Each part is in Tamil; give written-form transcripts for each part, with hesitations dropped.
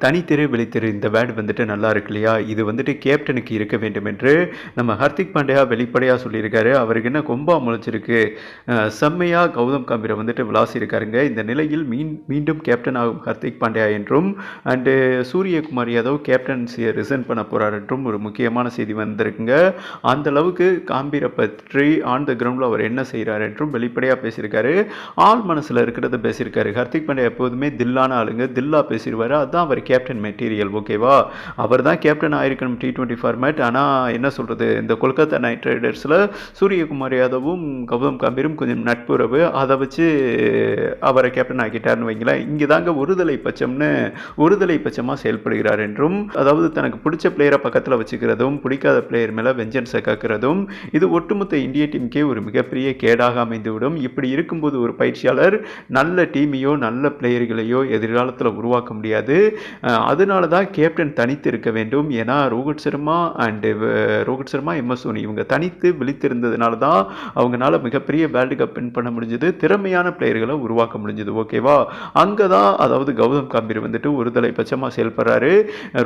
தனித்திரு வெளித்திரு இந்த வேர்டு வந்துட்டு நல்லா இருக்கு இல்லையா? இது வந்துட்டு கேப்டனுக்கு இருக்க வேண்டும் என்று நம்ம ஹர்திக் பாண்டியா வெளிப்படையாக சொல்லியிருக்காரு. அவருக்கு என்ன கொம்பா முளைச்சிருக்கு, செம்மையாக கௌதம் கம்பீரை வந்துட்டு விளாசியிருக்காருங்க. இந்த நிலையில் மீண்டும் கேப்டன் ஆகும் ஹர்திக் பாண்டியா என்றும் அண்டு சூரியகுமார் யாதவ் கேப்டன்சியை ரிசைன் பண்ண போகிறார் என்றும் ஒரு முக்கியமான செய்தி வந்திருக்குங்க. அந்த அளவுக்கு காம்பீரை பற்றி ஆன் த கிரவுண்டில் அவர் என்ன செய்கிறார் என்றும் வெளிப்படையாக பேசியிருக்காரு. ஆள் மனசில் இருக்கிறத பேசியிருக்காரு. ஹர்திக் பாண்டியா எப்போதுமே தில்லான ஆளுங்க, தில்லா பேசிடுவார். அதுதான் அவர் கேப்டன் மெட்டீரியல். ஓகேவா? அவர் தான் கேப்டன் ஆயிருக்கணும் T20 ஃபார்மேட். ஆனால் என்ன சொல்கிறது, இந்த கொல்கத்தா நைட் ரைடர்ஸில் சூரியகுமார் யாதவும் கௌதம் கம்பீரும் கொஞ்சம் நட்புறவு, அதை வச்சு அவரை கேப்டன் ஆக்கிட்டார்னு வைங்களேன். இங்கே தாங்க ஒருதலை பட்சமாக செயல்படுகிறார் என்றும், அதாவது தனக்கு பிடிச்ச பிளேயரை பக்கத்தில் வச்சுக்கிறதும் பிடிக்காத பிளேயர் மேலே வெஞ்சன்ஸை காக்கிறதும் இது ஒட்டுமொத்த இந்திய டீமுக்கே ஒரு மிகப்பெரிய கேடாக அமைந்துவிடும். இப்படி இருக்கும்போது ஒரு பயிற்சியாளர் நல்ல டீமையோ நல்ல பிளேயர்களையோ எதிர்காலத்தில் உருவாக்க முடியாது. அதனால தான் கேப்டன் தனித்து இருக்க வேண்டும். ஏன்னா ரோஹித் சர்மா MS தோனி இவங்க தனித்து விழித்திருந்ததுனால தான் அவங்களால மிகப்பெரிய வேர்ல்டு கப் வின் பண்ண முடிஞ்சது, திறமையான பிளேயர்களை உருவாக்க முடிஞ்சது. ஓகேவா? அங்கே தான் அதாவது கௌதம் கம்பீர் வந்துட்டு ஒருதலை பட்சமாக செயல்படுறாரு.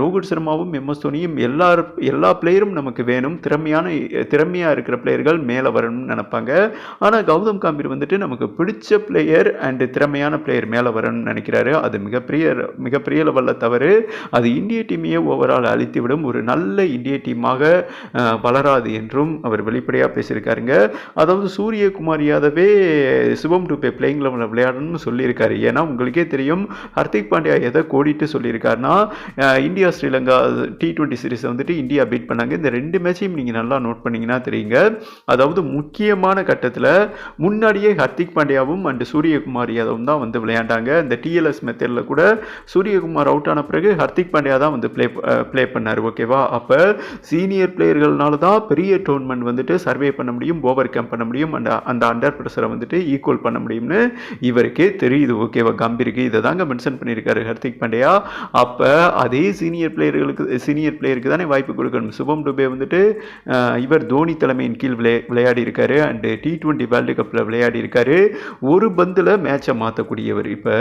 ரோஹித் சர்மாவும் MS தோனியும் எல்லா பிளேயரும் நமக்கு வேணும், திறமையாக இருக்கிற பிளேயர்கள் மேலே வரணும்னு நினைப்பாங்க. ஆனால் கௌதம் கம்பீர் வந்துட்டு நமக்கு பிடிச்ச பிளேயர் அண்ட் திறமையான பிளேயர் மேலே வரணும்னு நினைக்கிறாரு. அது மிகப்பெரிய லெவலில் தவறு. அது இந்திய டீமையே ஓவரால் அழித்துவிடும், ஒரு நல்ல இந்திய டீமாக வளராது என்றும் அவர் வெளிப்படையாக பேசியிருக்காருங்க. அதாவது சூரியகுமார் யாதவே சிவம் டுபே பிளேயிங் லெவலில் விளையாடணும்னு சொல்லியிருக்காரு. ஏன்னா உங்களுக்கே தெரியும் ஹர்திக் பாண்டியா எதை கோடிட்டு சொல்லியிருக்காருன்னா, இந்தியா ஸ்ரீலங்கா T20 சீரீஸை வந்துட்டு இந்தியா பீட் பண்ணாங்க. இந்த 2 மேட்சையும் நீங்கள் நல்லா நோட் பண்ணிங்கன்னா தெரியுங்க. அதாவது முக்கியமான கட்டத்தில் முன்னாடியே ஹர்திக் பாண்டியாவும் அண்ட் சூரியகுமார் யாதவும் தான் வந்து விளையாண்டாங்க. இந்த TLS மெத்தடில் கூட சூரியகுமார் அவுட் ஆன பிறகு ஹர்திக் பாண்டியா தான் வந்து ப்ளே பண்ணார். ஓகேவா? அப்போ சீனியர் பிளேயர்கள்னால தான் பெரிய டோர்னமெண்ட் வந்துட்டு சர்வே பண்ண முடியும், ஓவர் கம் பண்ண முடியும், அந்த அண்டர் ப்ரெஷரை வந்துட்டு ஈக்குவல் பண்ண முடியும்னு இவருக்கே தெரியுது. ஓகேவா? கம்பீருக்கு இதை தாங்க மென்ஷன் பண்ணியிருக்காரு ஹர்திக் பாண்டியா. அப்போ அதே சீனியர் பிளேயருக்கு தானே வாய்ப்பு கொடுக்கணும். சிவம் டுபே வந்துட்டு இவர் தோனி தலைமையின் கீழ் விளையாடி இருக்காரு அண்டு T20 வேர்ல்டு கப்பில் விளையாடி இருக்காரு. ஒரு பந்தில் மேட்சை மாற்றக்கூடியவர். இப்போ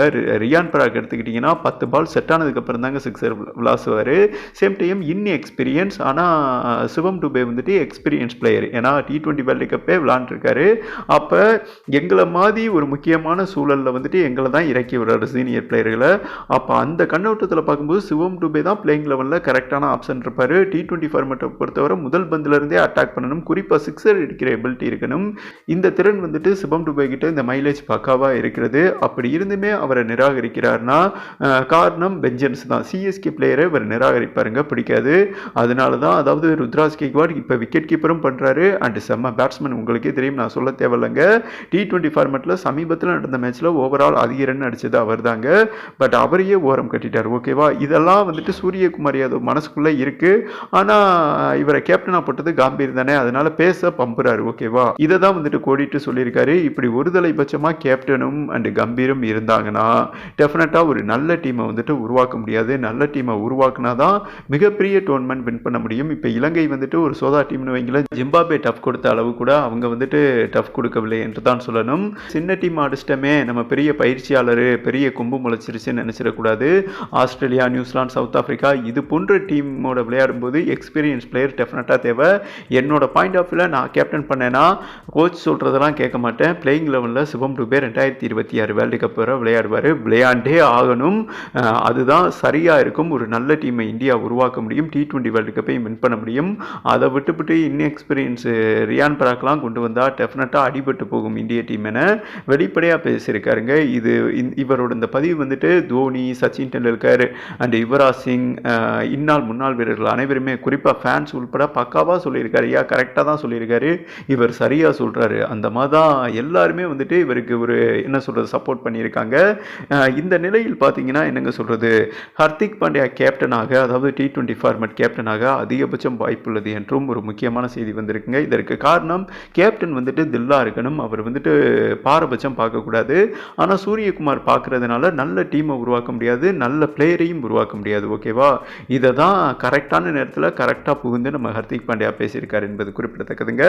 ரியான் பராக் எடுத்துக்கிட்டிங்கன்னா 10 பால் செட் ஆனதுக்கு அப்புறம் தாங்க சிக்ஸர் விளாசுவார். Same time experience. ஆனால் சிவம் டுபே வந்துட்டு எக்ஸ்பீரியன்ஸ் பிளேயர். ஏன்னா T20 வேர்ல்டு கப்பே விளாண்டுருக்காரு. அப்போ எங்களை மாதிரி ஒரு முக்கியமான சூழலில் வந்துட்டு எங்களை தான் இறக்கி விடுறாரு சீனியர் பிளேயர்களை. அப்போ அந்த கண்ணோட்டத்தில் பார்க்கும்போது சிவம் டுபே தான் பிளேயிங் லெவலில் கரெக்டான ஆப்ஷன் இருப்பார். T20 ஃபார்மேட்டை பொறுத்தவரை முதல் பந்திலிருந்தே அட்டாக் பண்ணணும், குறிப்பாக சிக்ஸர் அடிக்கிற எபிலிட்டி இருக்கணும். இந்த திறன் வந்துட்டு சிவம் டுபே கிட்ட இந்த மைலேஜ் பக்காவாக இருக்கிறது. அப்படி இருந்துமே அவரை நிராகரிக்கிறார்னா காரணம் வெஞ்சன்ஸ் தான். சிஎஸ்கே பிளேயரை இவர் நிராகரிப்பாருங்க, பிடிக்காது. அதனால தான் அதாவது ருத்ராஜ் கேக்வாட் இப்போ விக்கெட் கீப்பரும் பண்ணுறாரு அண்ட் செம்ம பேட்ஸ்மேன். உங்களுக்கே தெரியும், நான் சொல்ல தேவையில்லைங்க. T20 ஃபார்மேட்டில் சமீபத்தில் நடந்த மேட்ச்சில் ஓவரால் அதிக ரன் அடித்தது அவர் தாங்க. பட் அவரையே ஓரம் கட்டிட்டார். ஓகேவா? இதெல்லாம் வந்துட்டு சூரியகுமார் யாதவ் மனசுக்குள்ளே இருக்குது. ஆனால் இவரை கேப்டனாக போட்டது காம்பீர் தானே, அதனால பேச பம்புறாரு. ஓகேவா? இதை தான் வந்துட்டு கோடிட்டு சொல்லியிருக்காரு. இப்படி ஒருதலை பட்சமாக கேப்டனும் அண்ட் கம்பீரும் இருந்தாங்கன்னா டெஃபினட்டாக ஒரு நல்ல டீமை வந்துட்டு உருவாக்க முடியாது. நல்ல டீமை உருவாக்குனா தான் மிகப்பெரிய டோர்னமெண்ட் வின் பண்ண முடியும். இப்போ இலங்கை வந்துட்டு ஒரு சோதா டீம்னு வைங்களேன், ஜிம்பாப்வே டஃப் கொடுத்த அளவு கூட அவங்க வந்துட்டு டஃப் கொடுக்கவில்லை என்று தான் சொல்லணும். சின்ன டீம் அடிச்சிட்டமே, நம்ம பெரிய பயிற்சியாளர் பெரிய கொம்பு முளைச்சிருச்சுன்னு நினச்சிடக்கூடாது. ஆஸ்திரேலியா, நியூசிலாந்து, சவுத் ஆஃப்ரிக்கா இது போன்ற டீமோட விளையாடும் போது எக்ஸ்பீரியன்ஸ் பிளேயர் டெஃபினட்டாக தேவை. என்னோட பாயிண்ட் ஆஃப் வியூவில் நான் கேப்டன் பண்ணேன்னா கோச் சொல்கிறதெல்லாம் கேட்க மாட்டேன். பிளேயிங் லெவலில் சிவம் டுபே 2026 வேர்ல்டு கப் வரை விளையாடுவார், விளையாண்டே ஆகணும். அதுதான் சரியாக இருக்கும். ஒரு நல்ல டீமை இந்தியா உருவாக்க முடியும், T20 வேர்ல்டு கப்பையும் வின் பண்ண முடியும். அதை விட்டுவிட்டு இன்எக்ஸ்பீரியன்ஸு ரியான் பராக்லாம் கொண்டு வந்தால் டெஃபினட்டாக அடிபட்டு போகும் இந்திய டீம் என வெளிப்படையாக பேசியிருக்காருங்க. இவரோட இந்த பதிவு வந்துட்டு தோனி, சச்சின் டெண்டுல்கர் அண்ட் யுவராஜ் சிங், முன்னாள் வீரர்கள் அனைவருமே குறிப்பாக ஃபேன்ஸ் உள்பட பக்காவாக சொல்லியிருக்காரு. கரெக்டாக தான் சொல்லியிருக்காரு. இவர் சரியாக சொல்கிறாரு. அந்த மாதிரி தான் எல்லாருமே வந்துட்டு இவருக்கு ஒரு என்ன சொல்கிறது சப்போர்ட் பண்ணியிருக்காங்க. இந்த நிலையில் பார்த்தீங்கன்னா என்னங்க சொல்கிறது, ஹர்திக் பாண்டியா கேப்டனாக, அதாவது T20 ஃபார்மேட் கேப்டனாக அதிகபட்சம் வாய்ப்புள்ளது என்றும் ஒரு முக்கியமான செய்தி வந்திருக்குங்க. இதற்கு காரணம் கேப்டன் வந்துட்டு தில்லா இருக்கணும், அவர் வந்துட்டு பாரபட்சம் பார்க்கக்கூடாது. ஆனால் சூரியகுமார் பார்க்கறதுனால நல்ல டீமை உருவாக்க முடியாது, நல்ல பிளேயரையும் உருவாக்க முடியாது. ஓகேவா? இதை தான் கரெக்டான நேரத்தில் கரெக்டாக புகுந்து நம்ம ஹர்திக் பாண்டியா பேசியிருக்காரு என்பது குறிப்பிடத்தக்கதுங்க.